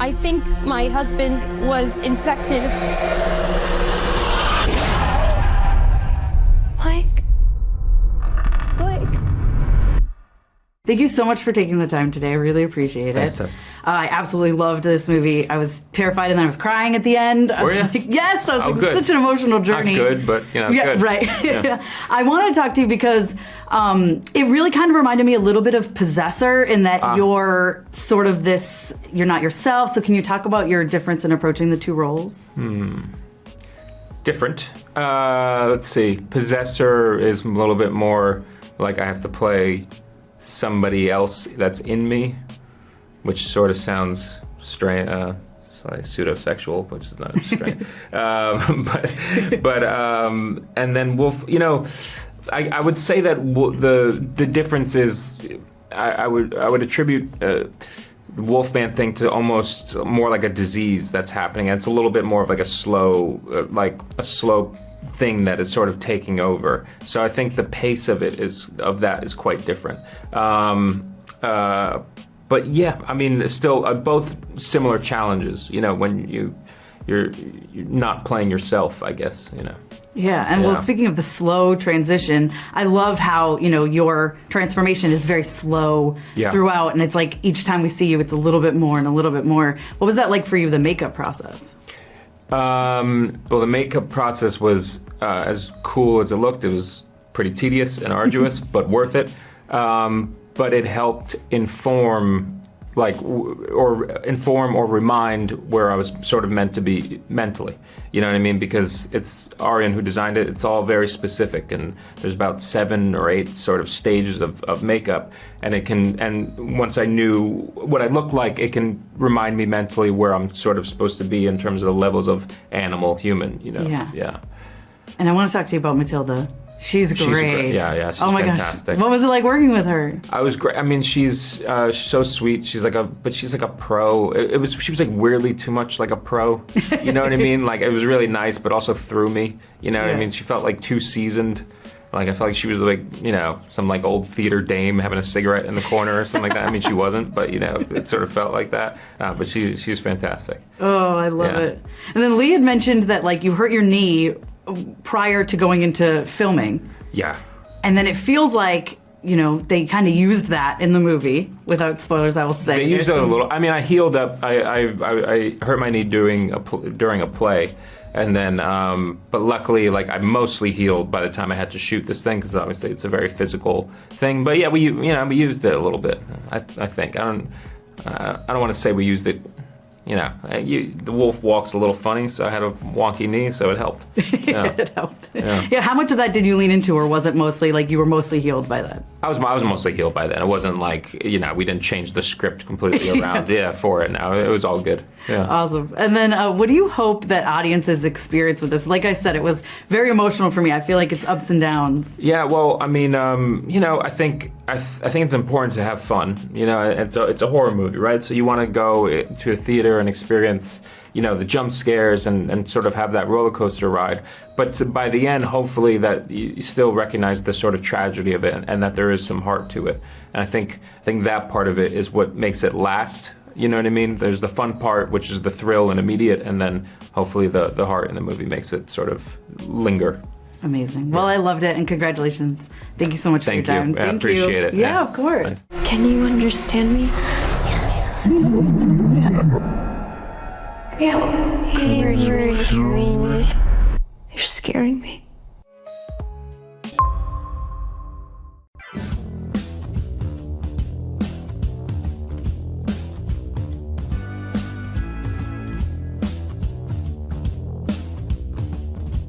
I think my husband was infected. Mike. Thank you so much for taking the time today. I really appreciate it. Thanks, Tess. I absolutely loved this movie. I was terrified and then I was crying at the end. I was like, yes, I was like, good. Such an emotional journey. Not good, but yeah, good. Right. Yeah. I wanted to talk to you because it really kind of reminded me a little bit of Possessor in that you're sort of this, you're not yourself. So can you talk about your difference in approaching the two roles? Different. Let's see. Possessor is a little bit more like I have to play somebody else that's in me, which sort of sounds strange, like pseudo-sexual, which is not strange. And then Wolf, I would say that the difference is I would attribute the Wolfman thing to almost more like a disease that's happening. And it's a little bit more of like a slow thing that is sort of taking over. So I think the pace of it is quite different. But yeah, I mean, still both similar challenges. When you're not playing yourself, I guess. Yeah, and well, speaking of the slow transition, I love how, your transformation is very slow throughout, and it's like each time we see you, it's a little bit more and a little bit more. What was that like for you, the makeup process? Well, the makeup process was as cool as it looked. It was pretty tedious and arduous, but worth it. But it helped inform or remind where I was sort of meant to be mentally. You know what I mean? Because it's Arian who designed it. It's all very specific, and there's about 7 or 8 sort of stages of makeup, and once I knew what I looked like, it can remind me mentally where I'm sort of supposed to be in terms of the levels of animal, human. Yeah. And I want to talk to you about Matilda. She's great. She's fantastic. fantastic. Gosh. What was it like working with her? I was great. I mean, she's so sweet. She's like a pro. She was like weirdly too much like a pro. You know what I mean? Like, it was really nice, but also threw me. You know what I mean? She felt like too seasoned. Like, I felt like she was like, some like old theater dame having a cigarette in the corner or something like that. I mean, she wasn't, but it sort of felt like that. But she's fantastic. Oh, I love it. And then Lee had mentioned that like you hurt your knee prior to going into filming. Yeah. And then it feels like, they kind of used that in the movie. Without spoilers, I will say. They used it a little. I mean, I healed up. I hurt my knee during a play. And then, but luckily, like, I mostly healed by the time I had to shoot this thing, because obviously it's a very physical thing. But yeah, we used it a little bit. I think I don't want to say we used it. The wolf walks a little funny, so I had a wonky knee, so it helped. Yeah. It helped. Yeah. How much of that did you lean into, or was it mostly like you were mostly healed by that? I was mostly healed by then. It wasn't like, we didn't change the script completely around for it. No, it was all good. Yeah. Awesome. And then what do you hope that audiences experience with this? Like I said, it was very emotional for me. I feel like it's ups and downs. Yeah, well, I mean, I think it's important to have fun. It's a horror movie, right? So you want to go to a theater and experience, the jump scares and sort of have that roller coaster ride. But by the end, hopefully that you still recognize the sort of tragedy of it, and that there is some heart to it. And I think that part of it is what makes it last. You know what I mean? There's the fun part, which is the thrill and immediate, and then hopefully the heart in the movie makes it sort of linger. Amazing. Well, I loved it, and congratulations. Thank you so much for your time. Thank you. I appreciate it. Yeah, of course. Nice. Can you understand me? Yeah. You're scaring me.